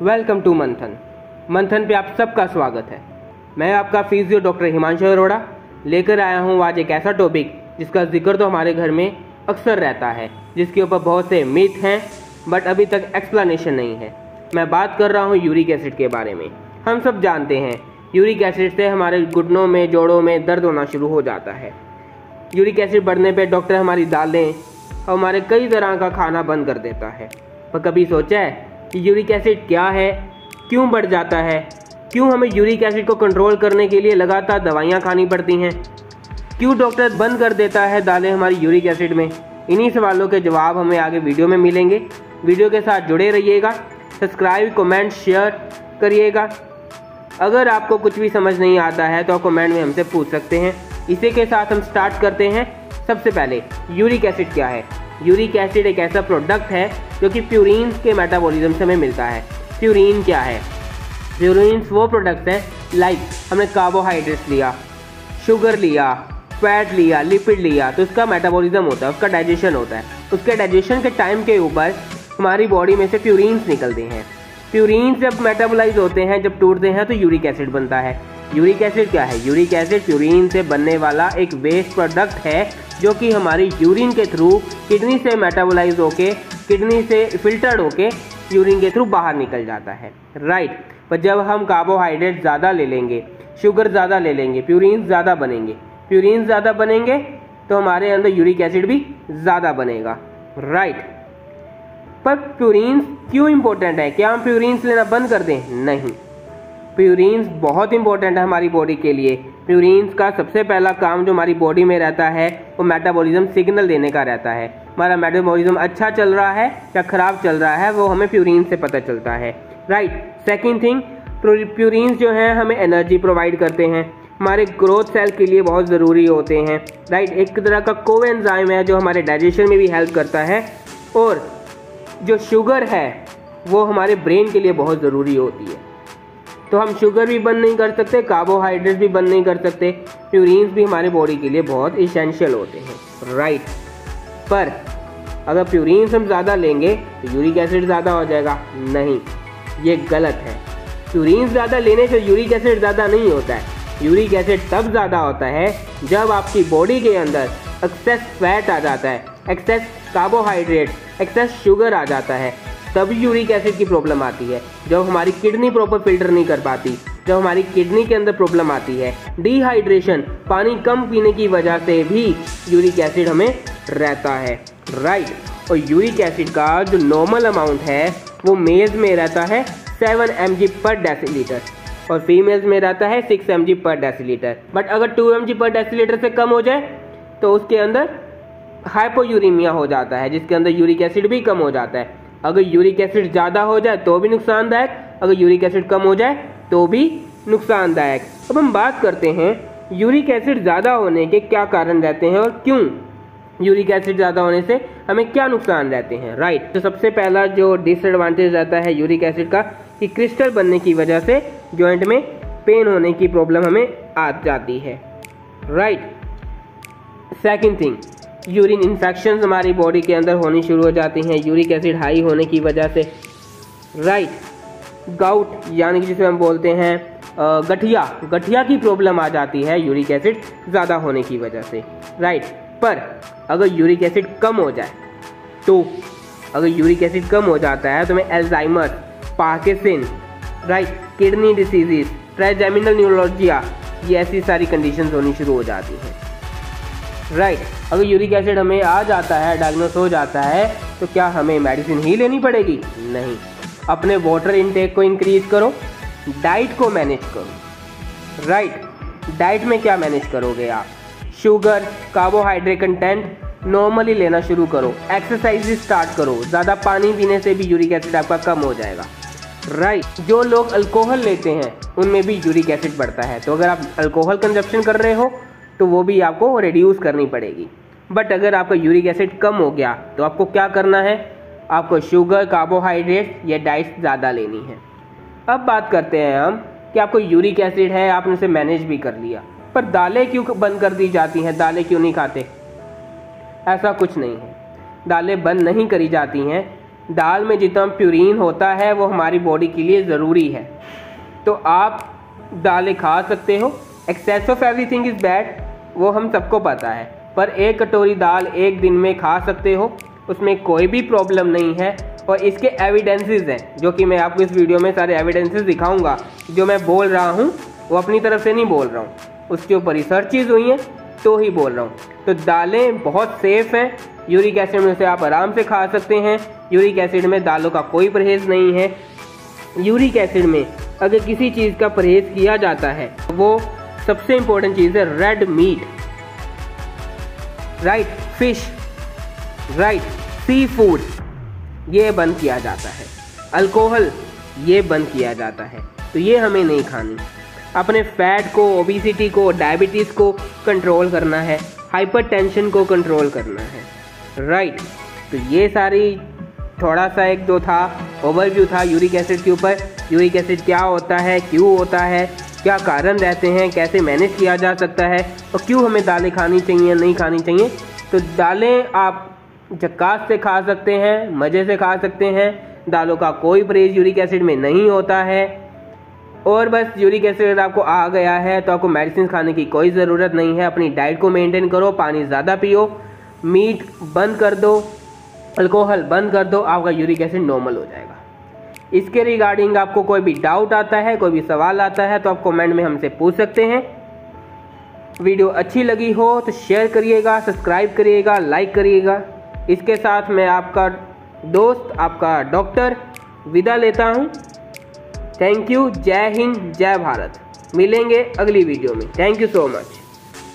Welcome to मंथन। मंथन पे आप सबका स्वागत है। मैं आपका फिजियो डॉक्टर हिमांशु अरोड़ा लेकर आया हूँ आज एक ऐसा टॉपिक जिसका जिक्र तो हमारे घर में अक्सर रहता है, जिसके ऊपर बहुत से मिथ हैं बट अभी तक एक्सप्लेनेशन नहीं है। मैं बात कर रहा हूँ यूरिक एसिड के बारे में। हम सब जानते हैं यूरिक एसिड से हमारे घुटनों में, जोड़ों में दर्द होना शुरू हो जाता है। यूरिक एसिड बढ़ने पे डॉक्टर हमारी दालें और हमारे कई तरह का खाना बंद कर देता है। पर कभी सोचा है कि यूरिक एसिड क्या है, क्यों बढ़ जाता है, क्यों हमें यूरिक एसिड को कंट्रोल करने के लिए लगातार दवाइयाँ खानी पड़ती हैं, क्यों डॉक्टर बंद कर देता है दालें हमारी यूरिक एसिड में? इन्हीं सवालों के जवाब हमें आगे वीडियो में मिलेंगे। वीडियो के साथ जुड़े रहिएगा, सब्सक्राइब, कमेंट, शेयर करिएगा। अगर आपको कुछ भी समझ नहीं आता है तो आप कमेंट में हमसे पूछ सकते हैं। इसी के साथ हम स्टार्ट करते हैं। सबसे पहले यूरिक एसिड क्या है? यूरिक एसिड एक ऐसा प्रोडक्ट है जो कि प्यूरिन्स के मेटाबॉलिज्म से हमें मिलता है। प्यूरिन क्या है? प्यूरिन्स वो प्रोडक्ट्स हैं लाइक हमने कार्बोहाइड्रेट्स लिया, शुगर लिया, फैट लिया, लिपिड लिया, तो उसका मेटाबॉलिज्म होता है, उसका डाइजेशन होता है। उसके डाइजेशन के टाइम के ऊपर हमारी बॉडी में से प्यूरिन्स निकलते हैं। प्यूरिन्स जब मेटाबोलाइज होते हैं, जब टूटते हैं तो यूरिक एसिड बनता है। यूरिक एसिड क्या है? यूरिक एसिड प्यूरिन से बनने वाला एक वेस्ट प्रोडक्ट है जो कि हमारी यूरिन के थ्रू किडनी से मेटाबोलाइज होके, किडनी से फिल्टर्ड होके यूरिन के थ्रू बाहर निकल जाता है, राइट। पर जब हम कार्बोहाइड्रेट ज़्यादा ले लेंगे, शुगर ज़्यादा ले लेंगे, प्यूरिन ज़्यादा बनेंगे। प्यूरिन ज़्यादा बनेंगे तो हमारे अंदर यूरिक एसिड भी ज़्यादा बनेगा, राइट। पर प्यूरिन्स क्यों इंपॉर्टेंट है? क्या हम प्यूरिन्स लेना बंद कर दें? नहीं, प्यूरिन्स बहुत इंपॉर्टेंट है हमारी बॉडी के लिए। प्यूरिन्स का सबसे पहला काम जो हमारी बॉडी में रहता है वो मेटाबॉलिज्म सिग्नल देने का रहता है। हमारा मेटाबॉलिज्म अच्छा चल रहा है या खराब चल रहा है वो हमें प्यूरिन से पता चलता है, राइट। सेकेंड थिंग, प्यूरिन्स जो हैं हमें एनर्जी प्रोवाइड करते हैं, हमारे ग्रोथ सेल के लिए बहुत ज़रूरी होते हैं, राइट। एक तरह का कोएंजाइम है जो हमारे डाइजेशन में भी हेल्प करता है। और जो शुगर है वो हमारे ब्रेन के लिए बहुत ज़रूरी होती है। तो हम शुगर भी बंद नहीं कर सकते, कार्बोहाइड्रेट भी बंद नहीं कर सकते, प्यूरिन्स भी हमारे बॉडी के लिए बहुत इसेंशियल होते हैं, राइट। पर अगर प्यूरिन्स हम ज़्यादा लेंगे तो यूरिक एसिड ज़्यादा हो जाएगा? नहीं, ये गलत है। प्यूरिन्स ज़्यादा लेने से यूरिक एसिड ज़्यादा नहीं होता है। यूरिक एसिड तब ज़्यादा होता है जब आपकी बॉडी के अंदर एक्सेस फैट आ जाता है, एक्सेस कार्बोहाइड्रेट, एक्सेस शुगर आ जाता है, तभी यूरिक एसिड की प्रॉब्लम आती है। जब हमारी किडनी प्रॉपर फिल्टर नहीं कर पाती, जब हमारी किडनी के अंदर प्रॉब्लम आती है, डिहाइड्रेशन, पानी कम पीने की वजह से भी यूरिक एसिड हमें रहता है, राइट। और यूरिक एसिड का जो नॉर्मल अमाउंट है वो मेल्स में रहता है 7 mg पर डेसीलीटर और फीमेल्स में रहता है 6 mg पर डेसीलीटर। बट अगर 2 mg पर डेसीलीटर से कम हो जाए तो उसके अंदर हाइपोयूरीमिया हो जाता है, जिसके अंदर यूरिक एसिड भी कम हो जाता है। अगर यूरिक एसिड ज़्यादा हो जाए तो भी नुकसानदायक, अगर यूरिक एसिड कम हो जाए तो भी नुकसानदायक। अब हम बात करते हैं यूरिक एसिड ज़्यादा होने के क्या कारण रहते हैं और क्यों यूरिक एसिड ज़्यादा होने से हमें क्या नुकसान रहते हैं, राइट। तो सबसे पहला जो डिसएडवांटेज रहता है यूरिक एसिड का कि क्रिस्टल बनने की वजह से जॉइंट में पेन होने की प्रॉब्लम हमें आ जाती है, right. Second thing, urine infection हमारी बॉडी के अंदर होनी शुरू हो जाती हैं यूरिक एसिड हाई होने की वजह से, राइट। गाउट यानी कि जिसे हम बोलते हैं गठिया की प्रॉब्लम आ जाती है यूरिक एसिड ज़्यादा होने की वजह से, राइट। पर अगर यूरिक एसिड कम हो जाए तो अगर यूरिक एसिड कम हो जाता है तो हमें Alzheimer, Parkinson, right, kidney diseases, trigeminal neuralgia, ये ऐसी सारी कंडीशंस होनी शुरू हो जाती हैं, राइट। अगर यूरिक एसिड हमें आ जाता है, डायग्नोस हो जाता है, तो क्या हमें मेडिसिन ही लेनी पड़ेगी? नहीं, अपने वाटर इनटेक को इंक्रीज करो, डाइट को मैनेज करो, राइट। डाइट में क्या मैनेज करोगे आप? शुगर, कार्बोहाइड्रेट कंटेंट नॉर्मली लेना शुरू करो, एक्सरसाइज स्टार्ट करो, ज़्यादा पानी पीने से भी यूरिक एसिड आपका कम हो जाएगा, राइट। जो लोग अल्कोहल लेते हैं उनमें भी यूरिक एसिड बढ़ता है, तो अगर आप अल्कोहल कंजप्शन कर रहे हो तो वो भी आपको रिड्यूस करनी पड़ेगी। बट अगर आपका यूरिक एसिड कम हो गया तो आपको क्या करना है? आपको शुगर, कार्बोहाइड्रेट या डाइट ज़्यादा लेनी है। अब बात करते हैं हम कि आपको यूरिक एसिड है, आपने उसे मैनेज भी कर लिया, पर दालें क्यों बंद कर दी जाती हैं? दालें क्यों नहीं खाते? ऐसा कुछ नहीं है, दालें बंद नहीं करी जाती हैं। दाल में जितना प्यूरिन होता है वो हमारी बॉडी के लिए ज़रूरी है। तो आप दालें खा सकते हो। Excess of everything is bad, वो हम सबको पता है, पर एक कटोरी दाल एक दिन में खा सकते हो, उसमें कोई भी प्रॉब्लम नहीं है। और इसके एविडेंसेस हैं, जो कि मैं आपको इस वीडियो में सारे एविडेंसेस दिखाऊंगा। जो मैं बोल रहा हूँ वो अपनी तरफ से नहीं बोल रहा हूँ, उसके ऊपर रिसर्चेज हुई हैं तो ही बोल रहा हूँ। तो दालें बहुत सेफ़ हैं। यूरिक एसिड में से आप आराम से खा सकते हैं। यूरिक एसिड में दालों का कोई परहेज़ नहीं है। यूरिक एसिड में अगर किसी चीज़ का परहेज़ किया जाता है, वो सबसे इम्पोर्टेंट चीज़ है red meat, right, fish, right, seafood, ये बंद किया जाता है। अल्कोहल ये बंद किया जाता है। तो ये हमें नहीं खानी। अपने फैट को, ओबेसिटी को, डायबिटीज़ को कंट्रोल करना है, हाइपरटेंशन को कंट्रोल करना है, राइट। तो ये सारी थोड़ा सा एक जो था ओवरव्यू था यूरिक एसिड के ऊपर। यूरिक एसिड क्या होता है, क्यों होता है, क्या कारण रहते हैं, कैसे मैनेज किया जा सकता है, और क्यों हमें दालें खानी चाहिए, नहीं खानी चाहिए। तो दालें आप झक्कास से खा सकते हैं, मज़े से खा सकते हैं। दालों का कोई परहेज यूरिक एसिड में नहीं होता है। और बस यूरिक एसिड आपको आ गया है तो आपको मेडिसिन खाने की कोई ज़रूरत नहीं है। अपनी डाइट को मेंटेन करो, पानी ज़्यादा पियो, मीट बंद कर दो, अल्कोहल बंद कर दो, आपका यूरिक एसिड नॉर्मल हो जाएगा। इसके रिगार्डिंग आपको कोई भी डाउट आता है, कोई भी सवाल आता है, तो आप कमेंट में हमसे पूछ सकते हैं। वीडियो अच्छी लगी हो तो शेयर करिएगा, सब्सक्राइब करिएगा, लाइक करिएगा। इसके साथ मैं आपका दोस्त, आपका डॉक्टर विदा लेता हूँ। Thank you. जय हिंद, जय भारत। मिलेंगे अगली वीडियो में। Thank you so much.